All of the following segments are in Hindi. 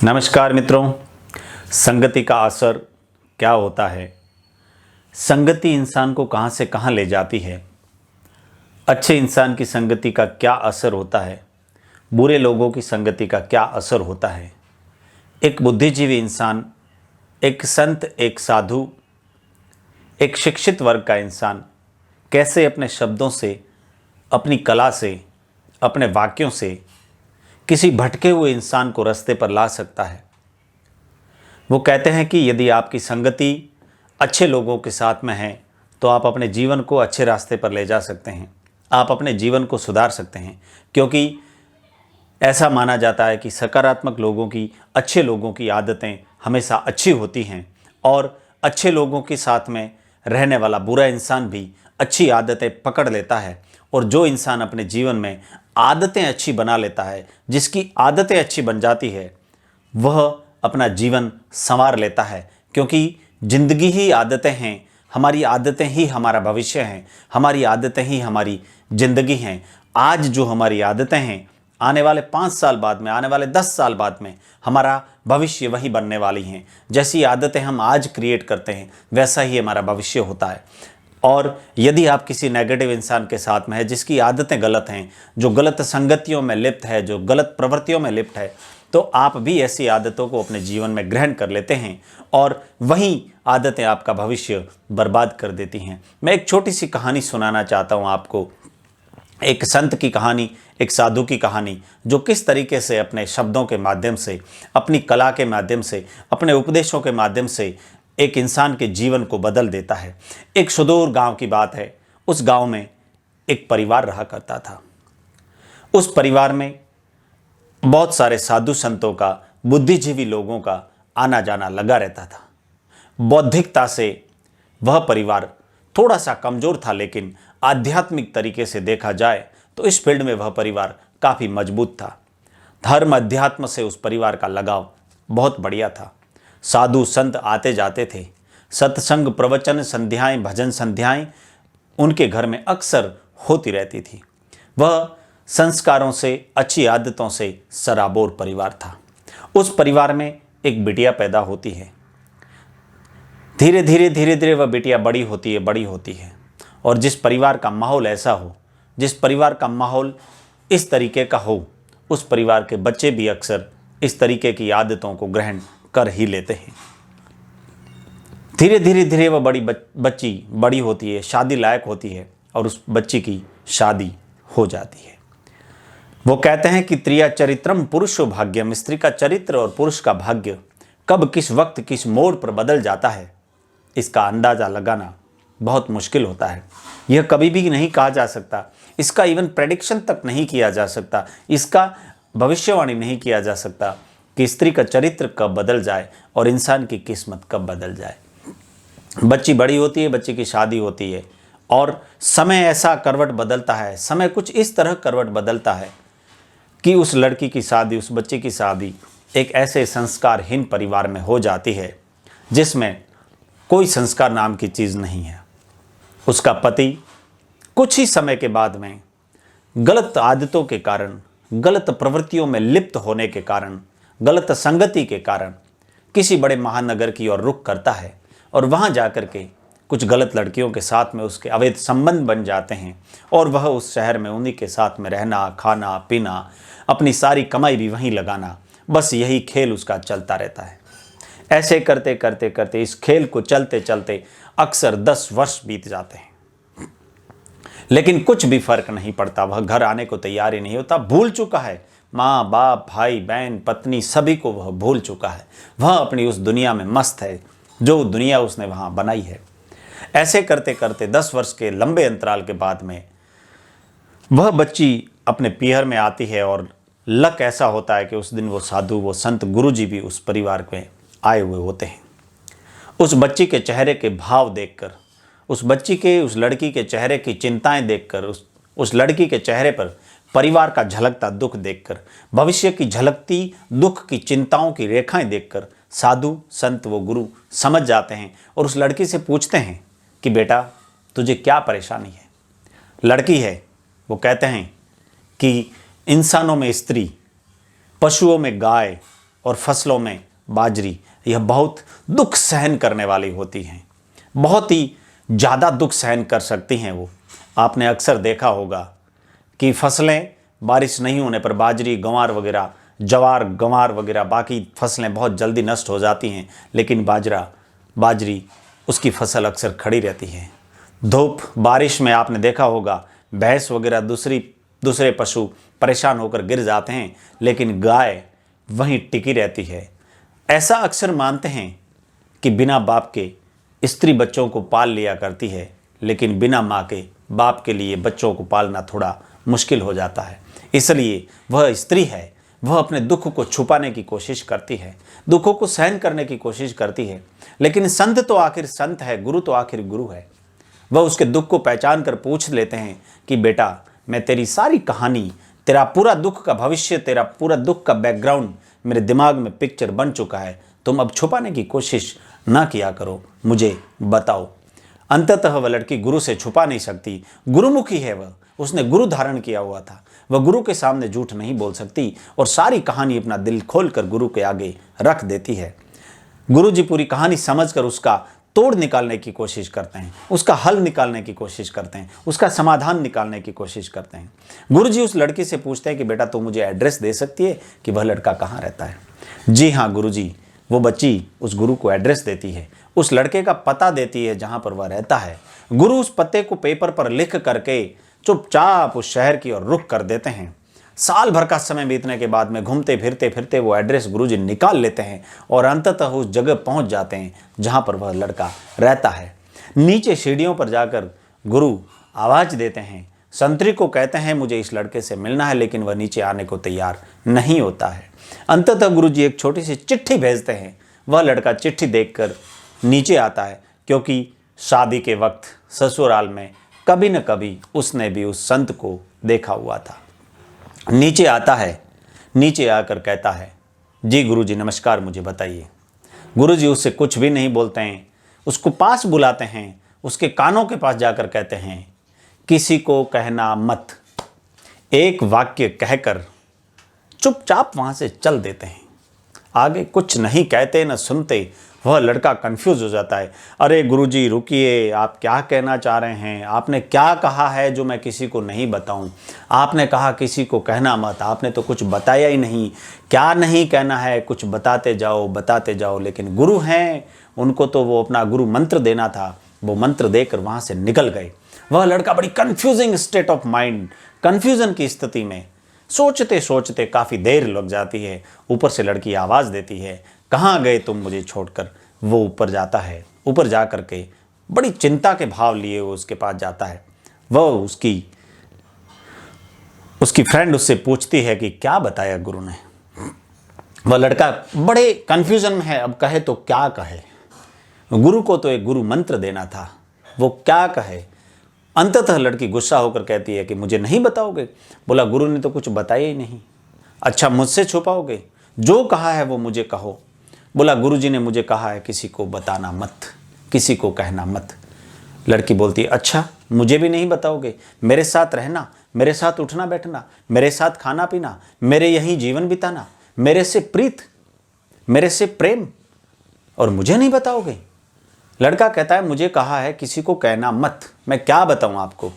नमस्कार मित्रों। संगति का असर क्या होता है? संगति इंसान को कहाँ से कहाँ ले जाती है? अच्छे इंसान की संगति का क्या असर होता है? बुरे लोगों की संगति का क्या असर होता है? एक बुद्धिजीवी इंसान, एक संत, एक साधु, एक शिक्षित वर्ग का इंसान कैसे अपने शब्दों से, अपनी कला से, अपने वाक्यों से किसी भटके हुए इंसान को रास्ते पर ला सकता है। वो कहते हैं कि यदि आपकी संगति अच्छे लोगों के साथ में है तो आप अपने जीवन को अच्छे रास्ते पर ले जा सकते हैं, आप अपने जीवन को सुधार सकते हैं। क्योंकि ऐसा माना जाता है कि सकारात्मक लोगों की, अच्छे लोगों की आदतें हमेशा अच्छी होती हैं और अच्छे लोगों के साथ में रहने वाला बुरा इंसान भी अच्छी आदतें पकड़ लेता है। और जो इंसान अपने जीवन में आदतें अच्छी बना लेता है, जिसकी आदतें अच्छी बन जाती है, वह अपना जीवन संवार लेता है। क्योंकि जिंदगी ही आदतें हैं, हमारी आदतें ही हमारा भविष्य हैं, हमारी आदतें ही हमारी जिंदगी हैं। आज जो हमारी आदतें हैं, आने वाले 5 साल बाद में, आने वाले 10 साल बाद में हमारा भविष्य वही बनने वाली हैं। जैसी आदतें हम आज क्रिएट करते हैं वैसा ही हमारा भविष्य होता है। और यदि आप किसी नेगेटिव इंसान के साथ में है, जिसकी आदतें गलत हैं, जो गलत संगतियों में लिप्त है, जो गलत प्रवृत्तियों में लिप्त है, तो आप भी ऐसी आदतों को अपने जीवन में ग्रहण कर लेते हैं और वही आदतें आपका भविष्य बर्बाद कर देती हैं। मैं एक छोटी सी कहानी सुनाना चाहता हूँ आपको, एक संत की कहानी, एक साधु की कहानी, जो किस तरीके से अपने शब्दों के माध्यम से, अपनी कला के माध्यम से, अपने उपदेशों के माध्यम से एक इंसान के जीवन को बदल देता है। एक सुदूर गांव की बात है। उस गांव में एक परिवार रहा करता था। उस परिवार में बहुत सारे साधु संतों का, बुद्धिजीवी लोगों का आना जाना लगा रहता था। बौद्धिकता से वह परिवार थोड़ा सा कमजोर था, लेकिन आध्यात्मिक तरीके से देखा जाए तो इस फील्ड में वह परिवार काफ़ी मजबूत था। धर्म अध्यात्म से उस परिवार का लगाव बहुत बढ़िया था। साधु संत आते जाते थे। सत्संग, प्रवचन, संध्याएं, भजन संध्याएं उनके घर में अक्सर होती रहती थी। वह संस्कारों से, अच्छी आदतों से सराबोर परिवार था। उस परिवार में एक बिटिया पैदा होती है। धीरे धीरे वह बिटिया बड़ी होती है। और जिस परिवार का माहौल ऐसा हो, जिस परिवार का माहौल इस तरीके का हो, उस परिवार के बच्चे भी अक्सर इस तरीके की आदतों को ग्रहण कर ही लेते हैं। धीरे धीरे वह बच्ची बड़ी होती है, शादी लायक होती है और उस बच्ची की शादी हो जाती है। वो कहते हैं कि त्रिया चरित्रम पुरुषो भाग्यम, स्त्री का चरित्र और पुरुष का भाग्य कब, किस वक्त, किस मोड़ पर बदल जाता है, इसका अंदाजा लगाना बहुत मुश्किल होता है। यह कभी भी नहीं कहा जा सकता, इसका इवन प्रेडिक्शन तक नहीं किया जा सकता, इसका भविष्यवाणी नहीं किया जा सकता कि स्त्री का चरित्र कब बदल जाए और इंसान की किस्मत कब बदल जाए। बच्ची बड़ी होती है, बच्ची की शादी होती है और समय ऐसा करवट बदलता है, समय कुछ इस तरह करवट बदलता है कि उस लड़की की शादी, उस बच्चे की शादी एक ऐसे संस्कारहीन परिवार में हो जाती है जिसमें कोई संस्कार नाम की चीज़ नहीं है। उसका पति कुछ ही समय के बाद में गलत आदतों के कारण, गलत प्रवृत्तियों में लिप्त होने के कारण, गलत संगति के कारण किसी बड़े महानगर की ओर रुख करता है और वहाँ जाकर के कुछ गलत लड़कियों के साथ में उसके अवैध संबंध बन जाते हैं और वह उस शहर में उन्हीं के साथ में रहना, खाना पीना, अपनी सारी कमाई भी वहीं लगाना, बस यही खेल उसका चलता रहता है। ऐसे करते करते करते इस खेल को चलते चलते अक्सर 10 वर्ष बीत जाते हैं, लेकिन कुछ भी फर्क नहीं पड़ता। वह घर आने को तैयार ही नहीं होता, भूल चुका है माँ बाप, भाई बहन, पत्नी, सभी को वह भूल चुका है। वह अपनी उस दुनिया में मस्त है जो दुनिया उसने वहाँ बनाई है। ऐसे करते करते 10 वर्ष के लंबे अंतराल के बाद में वह बच्ची अपने पीहर में आती है और लक ऐसा होता है कि उस दिन वो साधु, वो संत, गुरुजी भी उस परिवार में आए हुए होते हैं। उस बच्ची के चेहरे के भाव देखकर, उस बच्ची के, उस लड़की के चेहरे की चिंताएं देखकर, उस लड़की के चेहरे पर परिवार का झलकता दुख देखकर, भविष्य की झलकती दुख की चिंताओं की रेखाएं देखकर साधु संत, वो गुरु समझ जाते हैं और उस लड़की से पूछते हैं कि बेटा तुझे क्या परेशानी है। लड़की है, वो कहते हैं कि इंसानों में स्त्री, पशुओं में गाय, और फसलों में बाजरी, यह बहुत दुख सहन करने वाली होती हैं, बहुत ही ज़्यादा दुख सहन कर सकती हैं वो। आपने अक्सर देखा होगा कि फसलें बारिश नहीं होने पर बाजरी, गंवार वगैरह, जवार, गंवार वगैरह बाकी फसलें बहुत जल्दी नष्ट हो जाती हैं, लेकिन बाजरी उसकी फसल अक्सर खड़ी रहती है। धूप, बारिश में आपने देखा होगा भैंस वगैरह दूसरे पशु परेशान होकर गिर जाते हैं, लेकिन गाय वहीं टिकी रहती है। ऐसा अक्सर मानते हैं कि बिना बाप के स्त्री बच्चों को पाल लिया करती है, लेकिन बिना माँ के बाप के लिए बच्चों को पालना थोड़ा मुश्किल हो जाता है। इसलिए वह स्त्री है, वह अपने दुख को छुपाने की कोशिश करती है, दुखों को सहन करने की कोशिश करती है, लेकिन संत तो आखिर संत है, गुरु तो आखिर गुरु है। वह उसके दुख को पहचान कर पूछ लेते हैं कि बेटा, मैं तेरी सारी कहानी, तेरा पूरा दुख का भविष्य, तेरा पूरा दुख का बैकग्राउंड मेरे दिमाग में पिक्चर बन चुका है, तुम अब छुपाने की कोशिश ना किया करो, मुझे बताओ। अंततः वह लड़की गुरु से छुपा नहीं सकती, गुरुमुखी है वह, उसने गुरु धारण किया हुआ था, वह गुरु के सामने झूठ नहीं बोल सकती और सारी कहानी अपना दिल खोलकर गुरु के आगे रख देती है। गुरु जी पूरी कहानी समझकर उसका तोड़ निकालने की कोशिश करते हैं, उसका हल निकालने की कोशिश करते हैं, उसका समाधान निकालने की कोशिश करते हैं। गुरु जी उस लड़की से पूछते हैं कि बेटा, तू मुझे एड्रेस दे सकती है कि वह लड़का कहाँ रहता है। जी हाँ गुरु जी, वो बच्ची उस गुरु को एड्रेस देती है, उस लड़के का पता देती है जहाँ पर वह रहता है। गुरु उस पते को पेपर पर लिख करके चुपचाप उस शहर की ओर रुख कर देते हैं। साल भर का समय बीतने के बाद में घूमते फिरते वो एड्रेस गुरुजी निकाल लेते हैं और अंततः उस जगह पहुंच जाते हैं जहां पर वह लड़का रहता है। नीचे सीढ़ियों पर जाकर गुरु आवाज़ देते हैं, संतरी को कहते हैं मुझे इस लड़के से मिलना है, लेकिन वह नीचे आने को तैयार नहीं होता है। अंततः गुरुजी एक छोटी सी चिट्ठी भेजते हैं, वह लड़का चिट्ठी देखकर नीचे आता है, क्योंकि शादी के वक्त ससुराल में कभी न कभी उसने भी उस संत को देखा हुआ था। नीचे आता है, नीचे आकर कहता है, जी गुरुजी नमस्कार, मुझे बताइए। गुरुजी उससे कुछ भी नहीं बोलते हैं, उसको पास बुलाते हैं, उसके कानों के पास जाकर कहते हैं, किसी को कहना मत। एक वाक्य कहकर चुपचाप वहाँ से चल देते हैं, आगे कुछ नहीं कहते न सुनते। वह लड़का कंफ्यूज हो जाता है, अरे गुरुजी रुकिए, आप क्या कहना चाह रहे हैं? आपने क्या कहा है जो मैं किसी को नहीं बताऊं? आपने कहा किसी को कहना मत, आपने तो कुछ बताया ही नहीं। क्या नहीं कहना है, कुछ बताते जाओ। लेकिन गुरु हैं, उनको तो वो अपना गुरु मंत्र देना था, वो मंत्र देकर वहाँ से निकल गए। वह लड़का बड़ी confusing state of mind, confusion की स्थिति में सोचते सोचते काफ़ी देर लग जाती है। ऊपर से लड़की आवाज़ देती है, कहाँ गए तुम मुझे छोड़कर? वो ऊपर जाता है, ऊपर जा कर के बड़ी चिंता के भाव लिए वो उसके पास जाता है। वह उसकी फ्रेंड उससे पूछती है कि क्या बताया गुरु ने। वह लड़का बड़े कन्फ्यूजन में है, अब कहे तो क्या कहे। गुरु को तो एक गुरु मंत्र देना था, वो क्या कहे। अंततः लड़की गुस्सा होकर कहती है कि मुझे नहीं बताओगे? बोला गुरु ने तो कुछ बताया ही नहीं। अच्छा मुझसे छुपाओगे? जो कहा है वो मुझे कहो। बोला गुरुजी ने मुझे कहा है किसी को बताना मत, किसी को कहना मत। लड़की बोलती है अच्छा मुझे भी नहीं बताओगे? मेरे साथ रहना, मेरे साथ उठना बैठना, मेरे साथ खाना पीना, मेरे यहीं जीवन बिताना, मेरे से प्रीत, मेरे से प्रेम, और मुझे नहीं बताओगे? लड़का कहता है मुझे कहा है किसी को कहना मत, मैं क्या बताऊं आपको।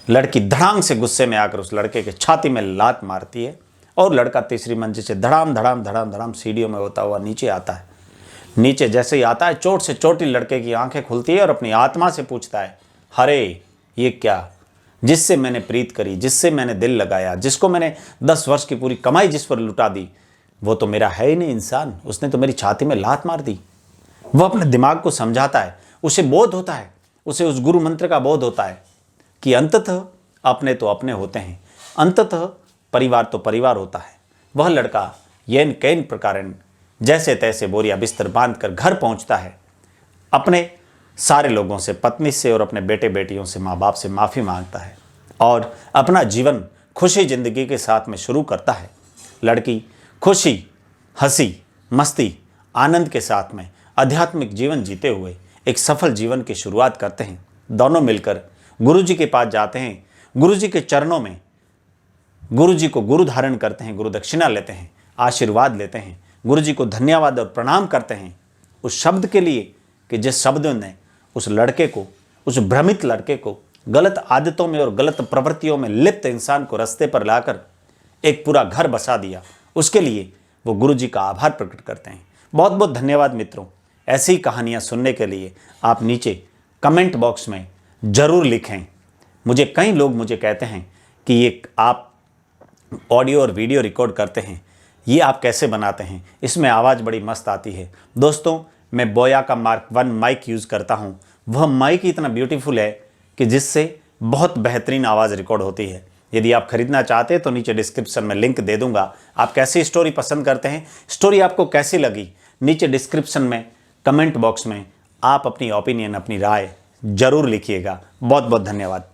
लड़की धड़ाम से गुस्से में आकर उस लड़के के छाती में लात मारती है और लड़का तीसरी मंजिल से धड़ाम सीढ़ियों में होता हुआ नीचे आता है। नीचे जैसे ही आता है चोट से चोटी लड़के की आंखें खुलती है और अपनी आत्मा से पूछता है, अरे ये क्या? जिससे मैंने प्रीत करी, जिससे मैंने दिल लगाया, जिसको मैंने 10 वर्ष की पूरी कमाई जिस पर लुटा दी, वो तो मेरा है ही नहीं इंसान, उसने तो मेरी छाती में लात मार दी। वह अपने दिमाग को समझाता है, उसे बोध होता है, उसे उस गुरु मंत्र का बोध होता है कि अंततः अपने तो अपने होते हैं, अंततः परिवार तो परिवार होता है। वह लड़का येन कैन प्रकारन जैसे तैसे बोरिया बिस्तर बांध कर घर पहुंचता है। अपने सारे लोगों से, पत्नी से और अपने बेटे बेटियों से, माँ बाप से माफ़ी मांगता है और अपना जीवन खुशी ज़िंदगी के साथ में शुरू करता है। लड़की खुशी, हंसी, मस्ती, आनंद के साथ में आध्यात्मिक जीवन जीते हुए एक सफल जीवन की शुरुआत करते हैं। दोनों मिलकर गुरुजी के पास जाते हैं, गुरुजी के चरणों में गुरुजी को गुरु धारण करते हैं, गुरु दक्षिणा लेते हैं, आशीर्वाद लेते हैं। गुरु जी को धन्यवाद और प्रणाम करते हैं उस शब्द के लिए कि जिस शब्द ने उस लड़के को, उस भ्रमित लड़के को, गलत आदतों में और गलत प्रवृत्तियों में लिप्त इंसान को रास्ते पर लाकर एक पूरा घर बसा दिया, उसके लिए वो गुरु जी का आभार प्रकट करते हैं। बहुत बहुत धन्यवाद मित्रों। ऐसी कहानियाँ सुनने के लिए आप नीचे कमेंट बॉक्स में ज़रूर लिखें। मुझे कई लोग मुझे कहते हैं कि ये आप ऑडियो और वीडियो रिकॉर्ड करते हैं, ये आप कैसे बनाते हैं, इसमें आवाज़ बड़ी मस्त आती है। दोस्तों, मैं बोया का मार्क 1 माइक यूज़ करता हूँ। वह माइक इतना ब्यूटीफुल है कि जिससे बहुत बेहतरीन आवाज़ रिकॉर्ड होती है। यदि आप खरीदना चाहते हैं तो नीचे डिस्क्रिप्शन में लिंक दे दूंगा। आप कैसी स्टोरी पसंद करते हैं, स्टोरी आपको कैसी लगी, नीचे डिस्क्रिप्शन में कमेंट बॉक्स में आप अपनी ओपिनियन, अपनी राय ज़रूर लिखिएगा। बहुत बहुत धन्यवाद।